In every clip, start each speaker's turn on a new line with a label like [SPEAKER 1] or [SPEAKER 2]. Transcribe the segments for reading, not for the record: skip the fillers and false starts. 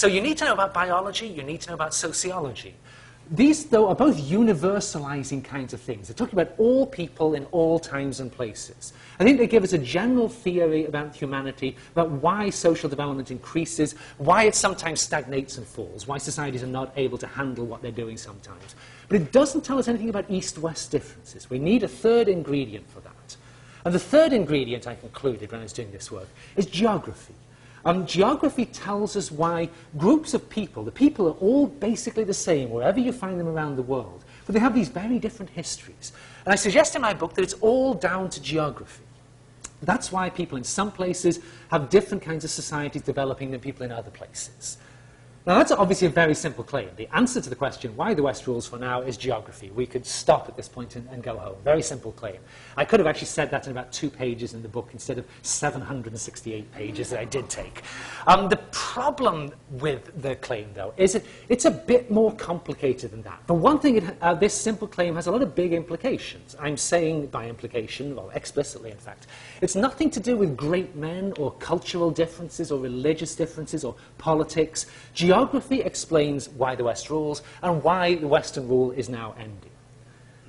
[SPEAKER 1] So you need to know about biology, you need to know about sociology. These, though, are both universalizing kinds of things. They're talking about all people in all times and places. I think they give us a general theory about humanity, about why social development increases, why it sometimes stagnates and falls, why societies are not able to handle what they're doing sometimes. But it doesn't tell us anything about East-West differences. We need a third ingredient for that. And the third ingredient I concluded when I was doing this work is geography. Geography tells us why groups of people, the people are all basically the same wherever you find them around the world, but they have these very different histories. And I suggest in my book that it's all down to geography. That's why people in some places have different kinds of societies developing than people in other places. Now, that's obviously a very simple claim. The answer to the question, why the West rules for now, is geography. We could stop at this point and go home. Very simple claim. I could have actually said that in about 2 pages in the book instead of 768 pages that I did take. The problem with the claim, though, is that it's a bit more complicated than that. For one thing, this simple claim has a lot of big implications. I'm saying by implication, well, explicitly, in fact, it's nothing to do with great men or cultural differences or religious differences or politics. Geography explains why the West rules and why the Western rule is now ending.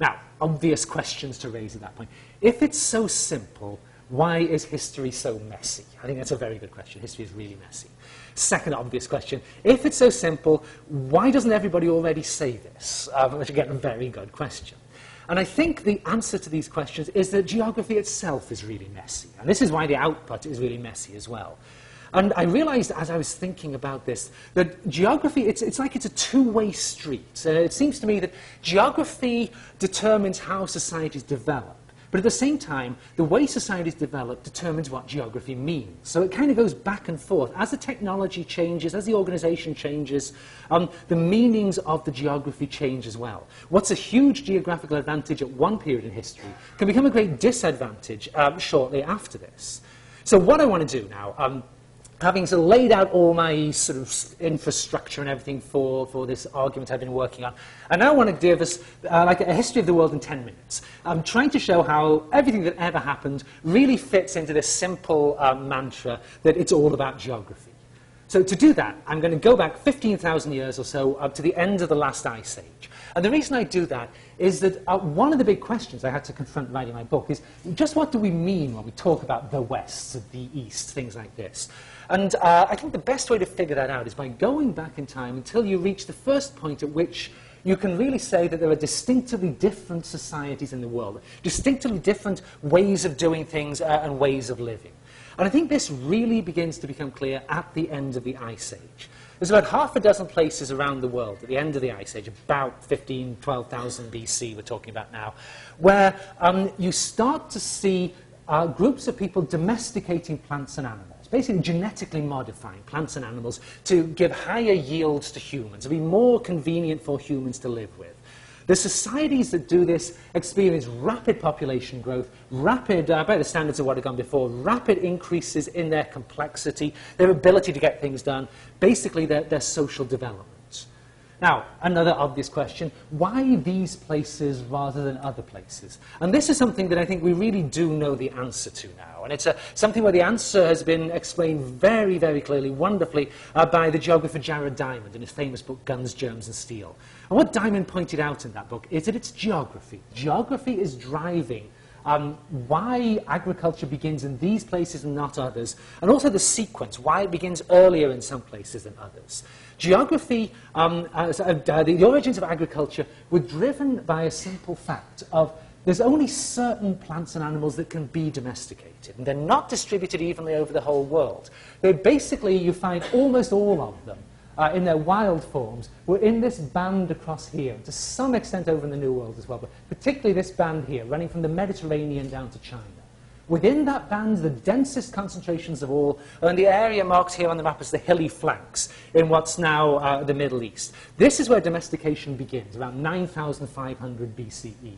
[SPEAKER 1] Now, obvious questions to raise at that point. If it's so simple, why is history so messy? I think that's a very good question. History is really messy. Second obvious question, if it's so simple, why doesn't everybody already say this? Which, again, a very good question. And I think the answer to these questions is that geography itself is really messy. And this is why the output is really messy as well. And I realized as I was thinking about this that geography, it's like it's a two-way street. It seems to me that geography determines how societies develop. But at the same time, the way societies develop determines what geography means. So it kind of goes back and forth. As the technology changes, as the organization changes, the meanings of the geography change as well. What's a huge geographical advantage at one period in history can become a great disadvantage shortly after this. So what I want to do now, having sort of laid out all my sort of infrastructure and everything for this argument I've been working on, I now want to give us like a history of the world in 10 minutes. I'm trying to show how everything that ever happened really fits into this simple mantra that it's all about geography. So to do that, I'm going to go back 15,000 years or so up to the end of the last ice age. And the reason I do that is that one of the big questions I had to confront writing my book is just what do we mean when we talk about the West, the East, things like this. And I think the best way to figure that out is by going back in time until you reach the first point at which you can really say that there are distinctively different societies in the world, distinctively different ways of doing things and ways of living. And I think this really begins to become clear at the end of the Ice Age. There's about half a dozen places around the world at the end of the Ice Age, about 12,000 BC we're talking about now, where you start to see groups of people domesticating plants and animals, basically genetically modifying plants and animals to give higher yields to humans, to be more convenient for humans to live with. The societies that do this experience rapid population growth, rapid, by the standards of what had gone before, rapid increases in their complexity, their ability to get things done, basically their social development. Now, another obvious question, why these places rather than other places? And this is something that I think we really do know the answer to now. And it's something where the answer has been explained very, very clearly, wonderfully, by the geographer Jared Diamond in his famous book, Guns, Germs and Steel. And what Diamond pointed out in that book is that it's geography. Geography is driving why agriculture begins in these places and not others, and also the sequence, why it begins earlier in some places than others. Geography, the origins of agriculture were driven by a simple fact of there's only certain plants and animals that can be domesticated, and they're not distributed evenly over the whole world. Basically, you find almost all of them in their wild forms were in this band across here, to some extent over in the New World as well, but particularly this band here, running from the Mediterranean down to China. Within that band, the densest concentrations of all are in the area marked here on the map as the hilly flanks in what's now the Middle East. This is where domestication begins, around 9,500 BCE.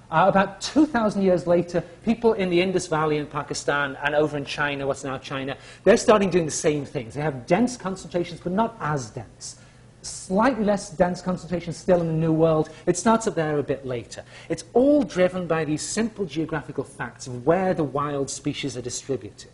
[SPEAKER 1] About 2,000 years later, people in the Indus Valley in Pakistan and over in China, what's now China, they're starting doing the same things. They have dense concentrations, but not as dense. Slightly less dense concentrations still in the New World. It starts up there a bit later. It's all driven by these simple geographical facts of where the wild species are distributed.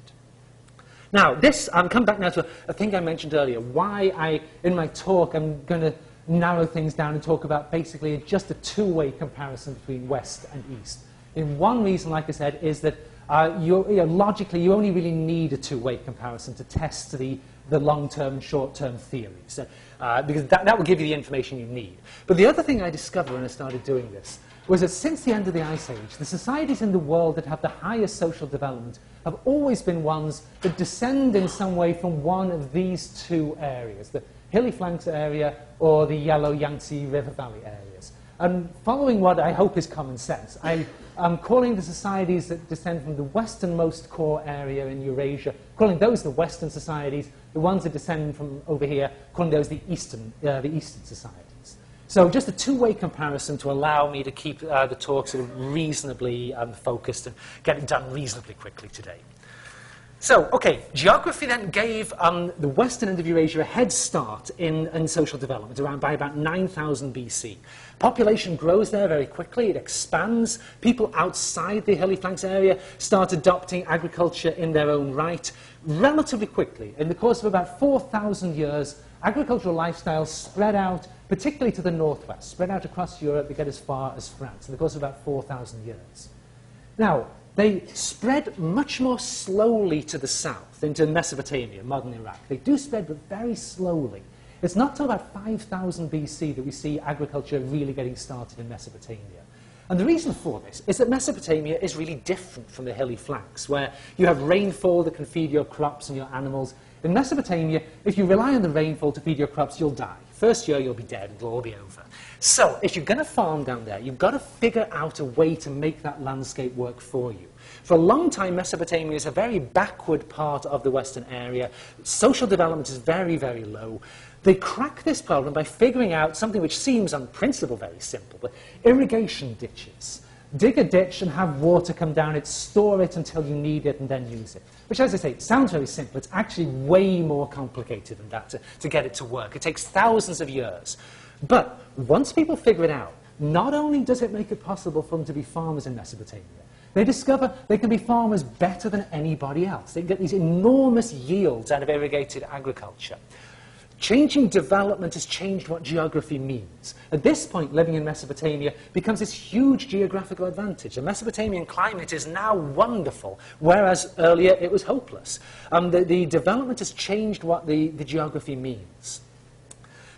[SPEAKER 1] Now, this, I'm coming back now to a thing I mentioned earlier, why in my talk, I'm going to narrow things down and talk about basically just a two-way comparison between West and East. And one reason, like I said, is that logically, you only really need a two-way comparison to test the long-term and short-term theories, because that will give you the information you need. But the other thing I discovered when I started doing this was that since the end of the Ice Age, the societies in the world that have the highest social development have always been ones that descend in some way from one of these two areas, the hilly flanks area or the Yellow Yangtze River Valley areas. And following what I hope is common sense, I'm calling the societies that descend from the westernmost core area in Eurasia, calling those the Western societies, the ones that descend from over here, calling those the Eastern societies. So just a two-way comparison to allow me to keep the talk sort of reasonably focused and get it done reasonably quickly today. So, okay, geography then gave the western end of Eurasia a head start in social development by about 9,000 BC. Population grows there very quickly, it expands. People outside the hilly flanks area start adopting agriculture in their own right relatively quickly. In the course of about 4,000 years, agricultural lifestyles spread out, particularly to the northwest, spread out across Europe to get as far as France in the course of about 4,000 years. Now, they spread much more slowly to the south, into Mesopotamia, modern Iraq. They do spread, but very slowly. It's not until about 5,000 BC that we see agriculture really getting started in Mesopotamia. And the reason for this is that Mesopotamia is really different from the hilly flanks, where you have rainfall that can feed your crops and your animals. In Mesopotamia, if you rely on the rainfall to feed your crops, you'll die. First year, you'll be dead, it'll all be over. So, if you're going to farm down there, you've got to figure out a way to make that landscape work for you. For a long time, Mesopotamia is a very backward part of the western area. Social development is very, very low. They crack this problem by figuring out something which seems on principle very simple, but irrigation ditches. Dig a ditch and have water come down it, store it until you need it, and then use it. Which, as I say, sounds very simple. It's actually way more complicated than that to get it to work. It takes thousands of years. But once people figure it out, not only does it make it possible for them to be farmers in Mesopotamia, they discover they can be farmers better than anybody else. They get these enormous yields out of irrigated agriculture. Changing development has changed what geography means. At this point, living in Mesopotamia becomes this huge geographical advantage. The Mesopotamian climate is now wonderful, whereas earlier it was hopeless. The development has changed what the geography means.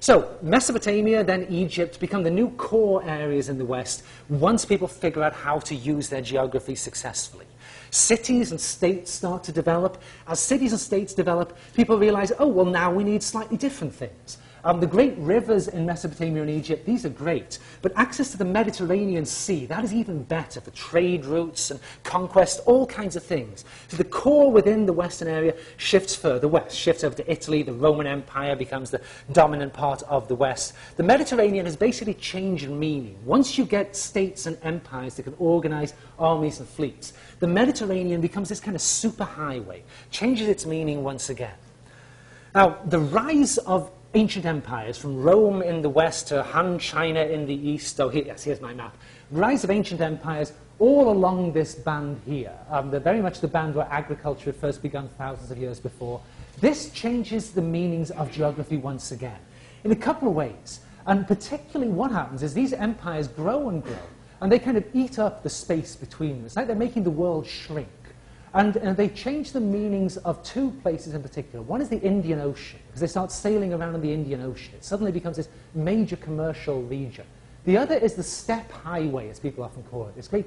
[SPEAKER 1] So, Mesopotamia, then Egypt, become the new core areas in the West once people figure out how to use their geography successfully. Cities and states start to develop. As cities and states develop, people realize, oh, well, now we need slightly different things. The great rivers in Mesopotamia and Egypt, these are great, but access to the Mediterranean Sea, that is even better for trade routes and conquest, all kinds of things. So the core within the Western area shifts further west, shifts over to Italy, the Roman Empire becomes the dominant part of the West. The Mediterranean has basically changed in meaning. Once you get states and empires that can organize armies and fleets, the Mediterranean becomes this kind of superhighway, changes its meaning once again. Now, the rise of ancient empires, from Rome in the west to Han China in the east. Oh, here's my map. Rise of ancient empires all along this band here. They're very much the band where agriculture had first begun thousands of years before. This changes the meanings of geography once again, in a couple of ways. And particularly what happens is these empires grow and grow, and they kind of eat up the space between them. It's like they're making the world shrink. And they change the meanings of two places in particular. One is the Indian Ocean, because they start sailing around in the Indian Ocean. It suddenly becomes this major commercial region. The other is the steppe highway, as people often call it. This great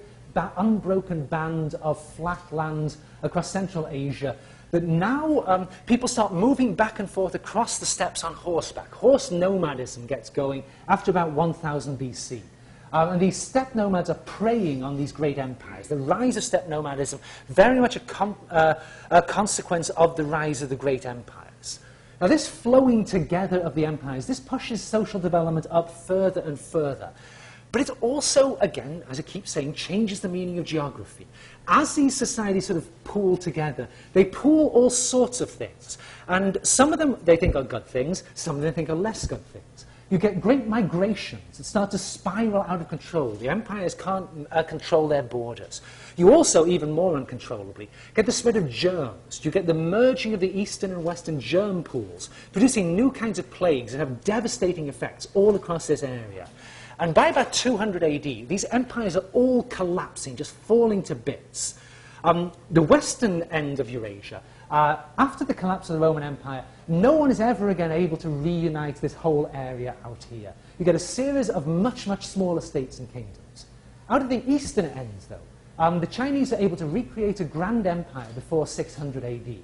[SPEAKER 1] unbroken band of flat land across Central Asia that now people start moving back and forth across the steppes on horseback. Horse nomadism gets going after about 1000 BC. And these steppe nomads are preying on these great empires. The rise of steppe nomadism, very much a consequence of the rise of the great empires. Now, this flowing together of the empires, this pushes social development up further and further. But it also, again, as I keep saying, changes the meaning of geography. As these societies sort of pool together, they pool all sorts of things. And some of them they think are good things, some of them think are less good things. You get great migrations that start to spiral out of control. The empires can't control their borders. You also, even more uncontrollably, get the spread of germs. You get the merging of the eastern and western germ pools, producing new kinds of plagues that have devastating effects all across this area. And by about 200 AD, these empires are all collapsing, just falling to bits. The western end of Eurasia, after the collapse of the Roman Empire, no one is ever again able to reunite this whole area out here. You get a series of much, much smaller states and kingdoms. Out of the eastern end, though, the Chinese are able to recreate a grand empire before 600 AD.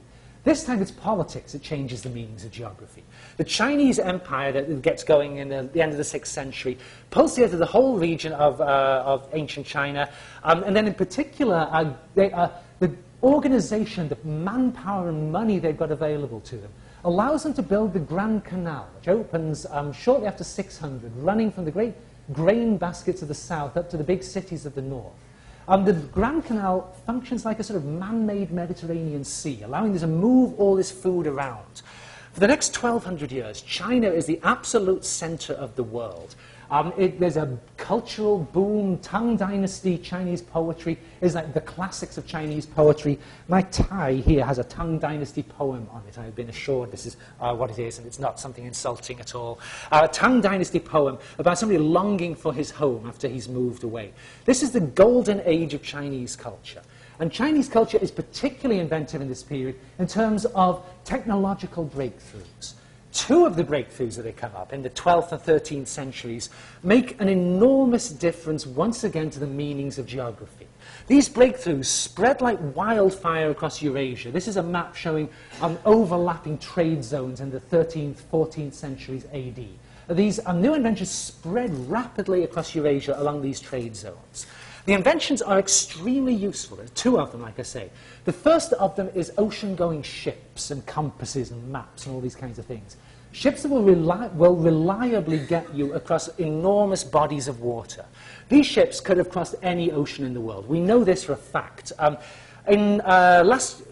[SPEAKER 1] This time it's politics that changes the meanings of geography. The Chinese empire that gets going in the end of the 6th century pulls together the whole region of ancient China, and then in particular, the organization, the manpower and money they've got available to them allows them to build the Grand Canal, which opens shortly after 600, running from the great grain baskets of the south up to the big cities of the north. The Grand Canal functions like a sort of man-made Mediterranean Sea, allowing them to move all this food around. For the next 1,200 years, China is the absolute center of the world. There's a cultural boom. Tang Dynasty Chinese poetry is like the classics of Chinese poetry. My tie here has a Tang Dynasty poem on it. I've been assured this is what it is, and it's not something insulting at all. A Tang Dynasty poem about somebody longing for his home after he's moved away. This is the golden age of Chinese culture. And Chinese culture is particularly inventive in this period in terms of technological breakthroughs. Two of the breakthroughs that come up in the 12th and 13th centuries make an enormous difference once again to the meanings of geography. These breakthroughs spread like wildfire across Eurasia. This is a map showing overlapping trade zones in the 13th, 14th centuries AD. These new inventions spread rapidly across Eurasia along these trade zones. The inventions are extremely useful. There's two of them, like I say. The first of them is ocean-going ships and compasses and maps and all these kinds of things. Ships that will reliably get you across enormous bodies of water. These ships could have crossed any ocean in the world. We know this for a fact. Last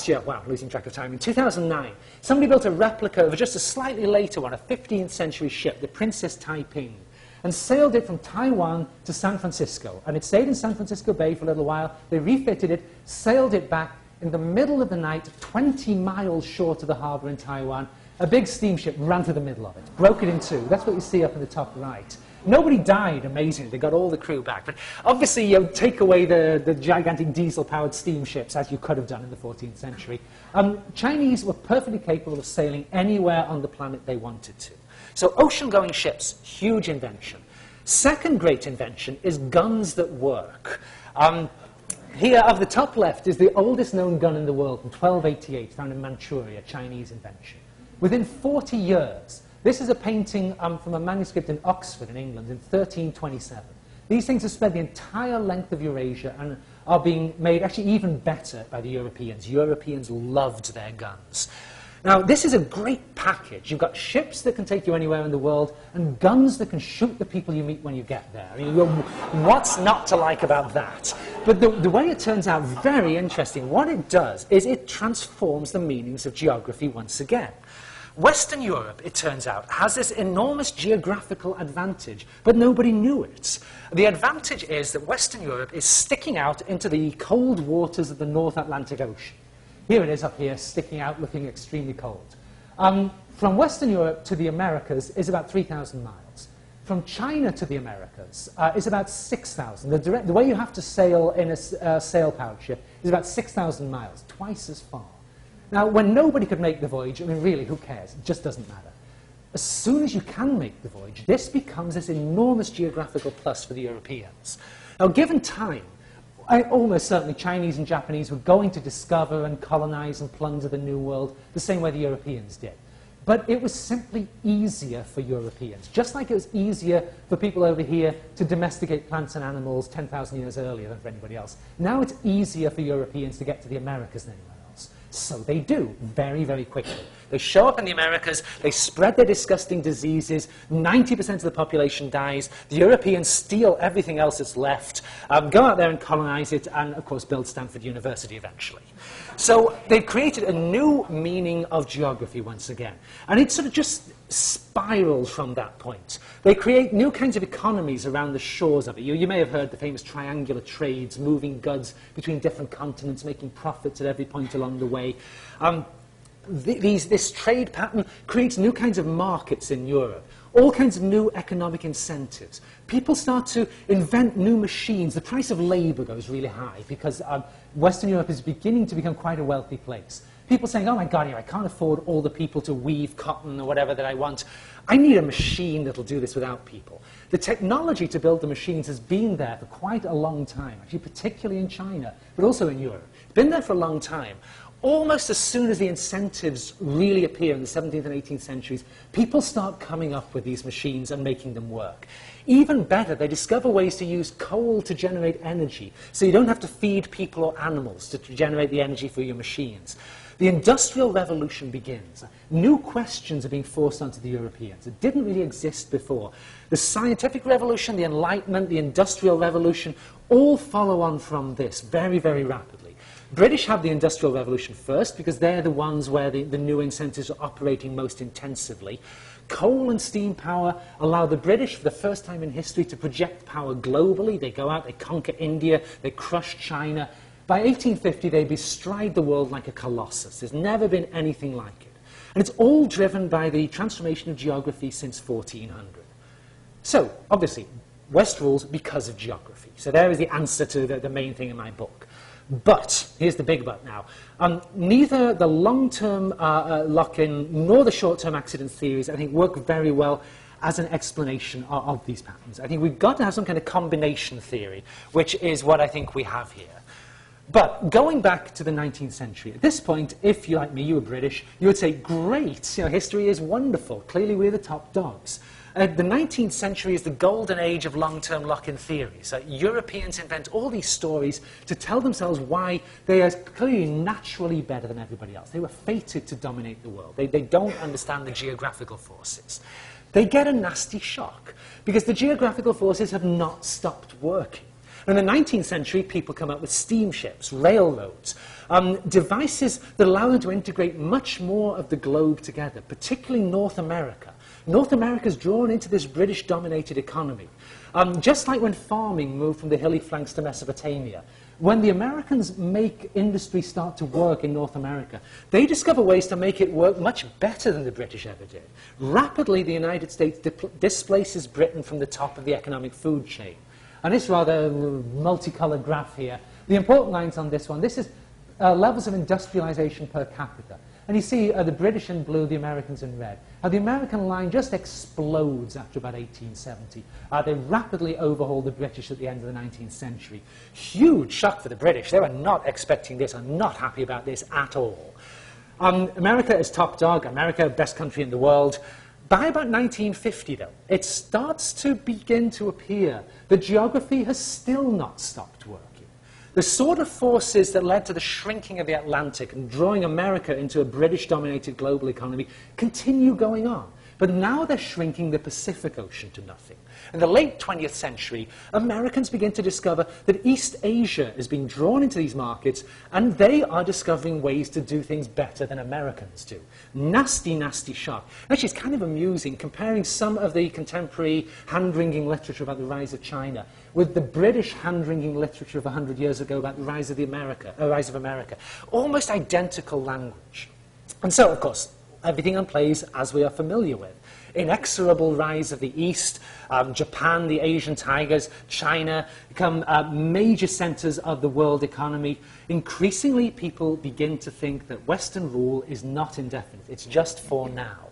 [SPEAKER 1] year, wow, losing track of time, in 2009, somebody built a replica of just a slightly later one, a 15th century ship, the Princess Taiping, and sailed it from Taiwan to San Francisco. And it stayed in San Francisco Bay for a little while. They refitted it, sailed it back in the middle of the night, 20 miles short of the harbor in Taiwan. A big steamship ran through the middle of it, broke it in two. That's what you see up in the top right. Nobody died, amazingly. They got all the crew back. But obviously, you take away the gigantic diesel-powered steamships, as you could have done in the 14th century. Chinese were perfectly capable of sailing anywhere on the planet they wanted to. So ocean-going ships, huge invention. Second great invention is guns that work. Here, of the top left, is the oldest known gun in the world from 1288, found in Manchuria, Chinese invention. Within 40 years, this is a painting from a manuscript in Oxford, in England, in 1327. These things have spread the entire length of Eurasia and are being made actually even better by the Europeans. Europeans loved their guns. Now, this is a great package. You've got ships that can take you anywhere in the world and guns that can shoot the people you meet when you get there. I mean, what's not to like about that? But the way it turns out very interesting, what it does is it transforms the meanings of geography once again. Western Europe, it turns out, has this enormous geographical advantage, but nobody knew it. The advantage is that Western Europe is sticking out into the cold waters of the North Atlantic Ocean. Here it is up here, sticking out, looking extremely cold. From Western Europe to the Americas is about 3,000 miles. From China to the Americas is about 6,000. The way you have to sail in a sail-powered ship is about 6,000 miles, twice as far. Now, when nobody could make the voyage, I mean, really, who cares? It just doesn't matter. As soon as you can make the voyage, this becomes this enormous geographical plus for the Europeans. Now, given time, almost certainly Chinese and Japanese were going to discover and colonize and plunder the New World the same way the Europeans did. But it was simply easier for Europeans, just like it was easier for people over here to domesticate plants and animals 10,000 years earlier than for anybody else. Now it's easier for Europeans to get to the Americas than anywhere else. So they do, very, very quickly. They show up in the Americas, they spread their disgusting diseases, 90% of the population dies, the Europeans steal everything else that's left, go out there and colonize it, and of course build Stanford University eventually. So they've created a new meaning of geography once again. And it sort of just spirals from that point. They create new kinds of economies around the shores of it. You may have heard the famous triangular trades, moving goods between different continents, making profits at every point along the way. This trade pattern creates new kinds of markets in Europe, all kinds of new economic incentives. People start to invent new machines. The price of labor goes really high because Western Europe is beginning to become quite a wealthy place. People saying, oh my God, I can't afford all the people to weave cotton or whatever that I want. I need a machine that'll do this without people. The technology to build the machines has been there for quite a long time, actually particularly in China, but also in Europe. It's been there for a long time. Almost as soon as the incentives really appear in the 17th and 18th centuries, people start coming up with these machines and making them work. Even better, they discover ways to use coal to generate energy, so you don't have to feed people or animals to generate the energy for your machines. The Industrial Revolution begins. New questions are being forced onto the Europeans. It didn't really exist before. The Scientific Revolution, the Enlightenment, the Industrial Revolution, all follow on from this very, very rapidly. British have the Industrial Revolution first because they're the ones where the new incentives are operating most intensively. Coal and steam power allow the British, for the first time in history, to project power globally. They go out, they conquer India, they crush China. By 1850, they bestride the world like a colossus. There's never been anything like it. And it's all driven by the transformation of geography since 1400. So, obviously, West rules because of geography. So there is the answer to the main thing in my book. But, here's the big but now, neither the long-term lock-in nor the short-term accident theories, I think, work very well as an explanation of these patterns. I think we've got to have some kind of combination theory, which is what I think we have here. But going back to the 19th century, at this point, if you, like me, you were British, you would say, great, history is wonderful. Clearly, we're the top dogs. The 19th century is the golden age of long-term lock-in theories. Europeans invent all these stories to tell themselves why they are clearly naturally better than everybody else. They were fated to dominate the world. They don't understand the geographical forces. They get a nasty shock because the geographical forces have not stopped working. In the 19th century, people come up with steamships, railroads, devices that allow them to integrate much more of the globe together, particularly North America. North America is drawn into this British-dominated economy. Just like when farming moved from the hilly flanks to Mesopotamia, when the Americans make industry start to work in North America, they discover ways to make it work much better than the British ever did. Rapidly, the United States displaces Britain from the top of the economic food chain. And this rather multicolored graph here, the important lines on this one, this is levels of industrialization per capita. And you see the British in blue, the Americans in red. Now, the American line just explodes after about 1870. They rapidly overhaul the British at the end of the 19th century. Huge shock for the British. They were not expecting this and not happy about this at all. America is top dog. America, best country in the world. By about 1950, though, it starts to begin to appear that geography has still not stopped working. The sort of forces that led to the shrinking of the Atlantic and drawing America into a British-dominated global economy continue going on. But now they're shrinking the Pacific Ocean to nothing. In the late 20th century, Americans begin to discover that East Asia is being drawn into these markets, and they are discovering ways to do things better than Americans do. Nasty, nasty shock. Actually, it's kind of amusing comparing some of the contemporary hand-wringing literature about the rise of China with the British hand-wringing literature of 100 years ago about the rise of America. Almost identical language. And so, of course, everything unplays as we are familiar with. Inexorable rise of the East, Japan, the Asian tigers, China become major centers of the world economy. Increasingly, people begin to think that Western rule is not indefinite. It's just for now.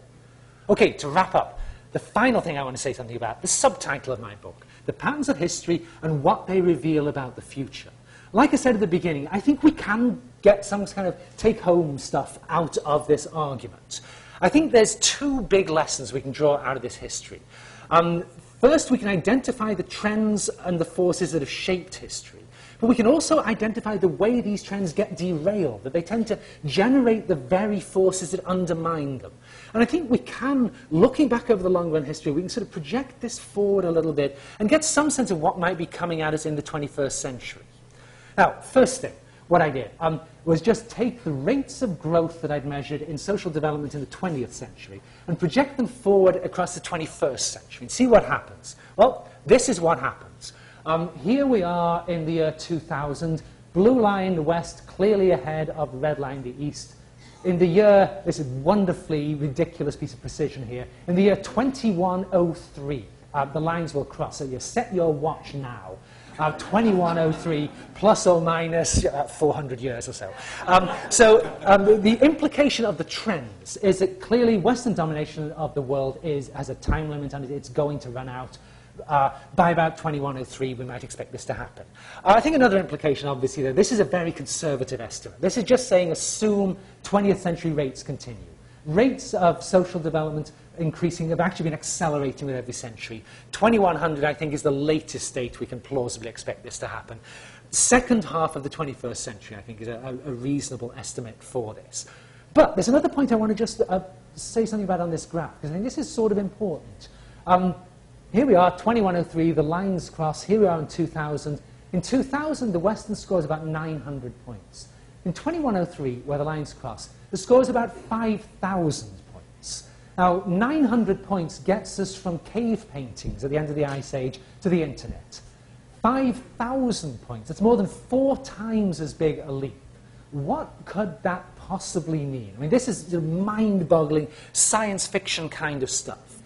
[SPEAKER 1] Okay, to wrap up, the final thing I want to say something about, the subtitle of my book, The Patterns of History and What They Reveal About the Future. Like I said at the beginning, I think we can get some kind of take-home stuff out of this argument. I think there's two big lessons we can draw out of this history. First, we can identify the trends and the forces that have shaped history. But we can also identify the way these trends get derailed, that they tend to generate the very forces that undermine them. And I think we can, looking back over the long-run history, we can sort of project this forward a little bit and get some sense of what might be coming at us in the 21st century. Now, first thing, what I did. was just take the rates of growth that I'd measured in social development in the 20th century and project them forward across the 21st century and see what happens. Well, this is what happens. Here we are in the year 2000, blue line the west, clearly ahead of the red line the east. In the year, this is a wonderfully ridiculous piece of precision here, in the year 2103, the lines will cross. So you set your watch now. 2103 plus or minus 400 years or so. The implication of the trends is that clearly Western domination of the world has a time limit and it's going to run out. By about 2103, we might expect this to happen. I think another implication, obviously, that this is a very conservative estimate. This is just saying assume 20th century rates continue. Rates of social development increasing have actually been accelerating with every century. 2100, I think, is the latest date we can plausibly expect this to happen. Second half of the 21st century, I think, is a reasonable estimate for this. But there's another point I want to just say something about on this graph, because I think this is sort of important. Here we are, 2103, the lines cross. Here we are in 2000. In 2000, the Western score is about 900 points. In 2103, where the lines cross, the score is about 5,000 points. Now, 900 points gets us from cave paintings at the end of the Ice Age to the internet. 5,000 points, that's more than 4 times as big a leap. What could that possibly mean? I mean, this is mind-boggling science fiction kind of stuff.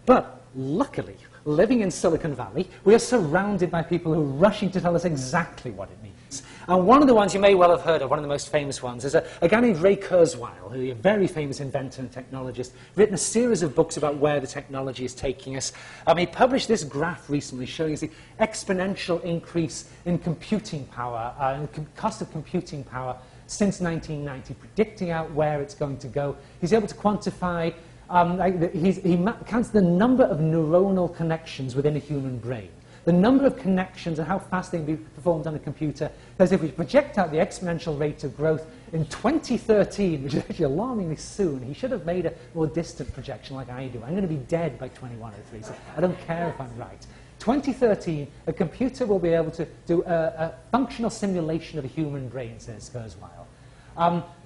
[SPEAKER 1] But luckily, living in Silicon Valley, we are surrounded by people who are rushing to tell us exactly what it means. And one of the ones you may well have heard of, one of the most famous ones, is a guy named Ray Kurzweil, who is a very famous inventor and technologist, written a series of books about where the technology is taking us. He published this graph recently showing us the exponential increase in computing power, the cost of computing power since 1990, predicting out where it's going to go. He's able to quantify he counts the number of neuronal connections within a human brain, the number of connections and how fast they can be performed on a computer. As if we project out the exponential rate of growth in 2013, which is actually alarmingly soon, he should have made a more distant projection like I do. I'm going to be dead by 2103, so I don't care if I'm right. 2013, a computer will be able to do a functional simulation of a human brain, says Kurzweil.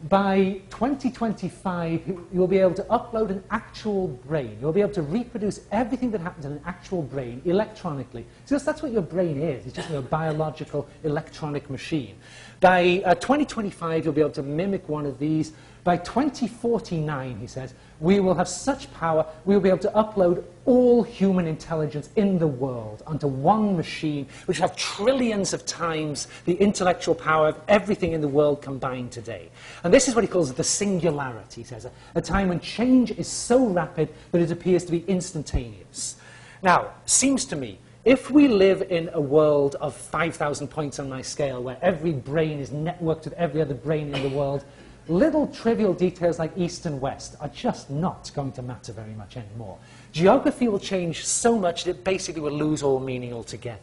[SPEAKER 1] By 2025, you'll be able to upload an actual brain. You'll be able to reproduce everything that happens in an actual brain electronically. So that's what your brain is. It's just a biological electronic machine. By 2025, you'll be able to mimic one of these. By 2049, he says, we will have such power, we will be able to upload all human intelligence in the world onto one machine, which will have trillions of times the intellectual power of everything in the world combined today. And this is what he calls the singularity, he says, a time when change is so rapid that it appears to be instantaneous. Now, seems to me, if we live in a world of 5,000 points on my scale, where every brain is networked with every other brain in the world, little trivial details like east and west are just not going to matter very much anymore. Geography will change so much that it basically will lose all meaning altogether.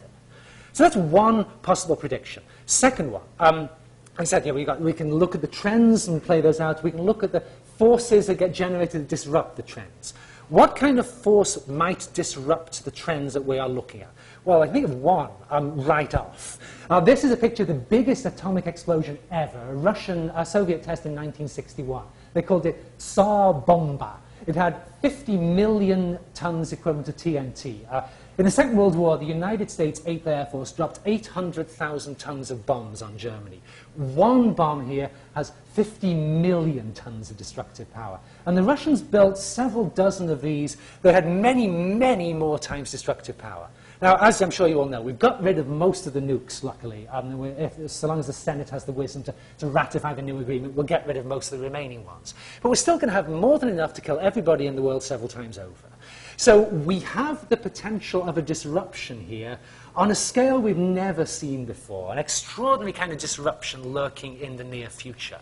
[SPEAKER 1] So that's one possible prediction. Second one, I said, we can look at the trends and play those out. We can look at the forces that get generated that disrupt the trends. What kind of force might disrupt the trends that we are looking at? Well, I think of one right off. This is a picture of the biggest atomic explosion ever, a Russian Soviet test in 1961. They called it Tsar Bomba. It had 50 million tons equivalent to TNT. In the Second World War, the United States 8th Air Force dropped 800,000 tons of bombs on Germany. One bomb here has 50 million tons of destructive power. And the Russians built several dozen of these that had many, many more times destructive power. Now, as I'm sure you all know, we've got rid of most of the nukes, luckily. So long as the Senate has the wisdom to ratify the new agreement, we'll get rid of most of the remaining ones. But we're still going to have more than enough to kill everybody in the world several times over. So we have the potential of a disruption here on a scale we've never seen before, an extraordinary kind of disruption lurking in the near future.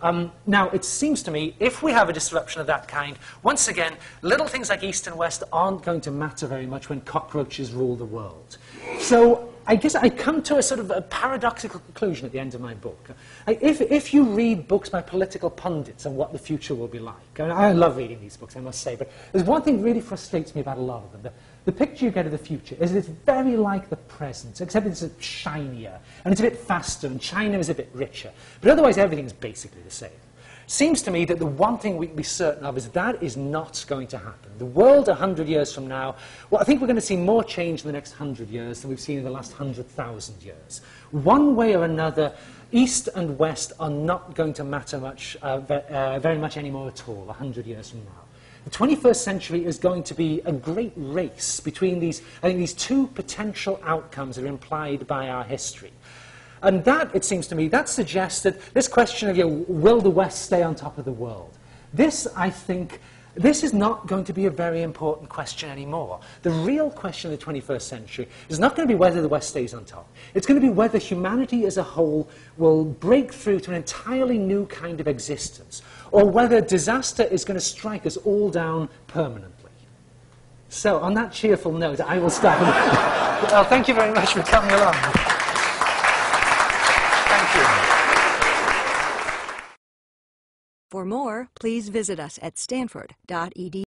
[SPEAKER 1] Now, it seems to me, if we have a disruption of that kind, once again, little things like East and West aren't going to matter very much when cockroaches rule the world. So I guess I come to a sort of a paradoxical conclusion at the end of my book. If you read books by political pundits on what the future will be like, and I love reading these books, I must say, but there's one thing that really frustrates me about a lot of them. The picture you get of the future is that it's very like the present, except it's shinier, and it's a bit faster, and China is a bit richer. But otherwise, everything's basically the same. Seems to me that the one thing we can be certain of is that is not going to happen. The world 100 years from now, well, I think we're going to see more change in the next 100 years than we've seen in the last 100,000 years. One way or another, East and West are not going to matter much, very much anymore at all 100 years from now. The 21st century is going to be a great race between these, I think, these two potential outcomes that are implied by our history. And that, it seems to me, that suggests that this question of, will the West stay on top of the world? This, I think, this is not going to be a very important question anymore. The real question of the 21st century is not going to be whether the West stays on top. It's going to be whether humanity as a whole will break through to an entirely new kind of existence, or whether disaster is going to strike us all down permanently. So, on that cheerful note, I will stop. Well, thank you very much for coming along.
[SPEAKER 2] For more, please visit us at stanford.edu.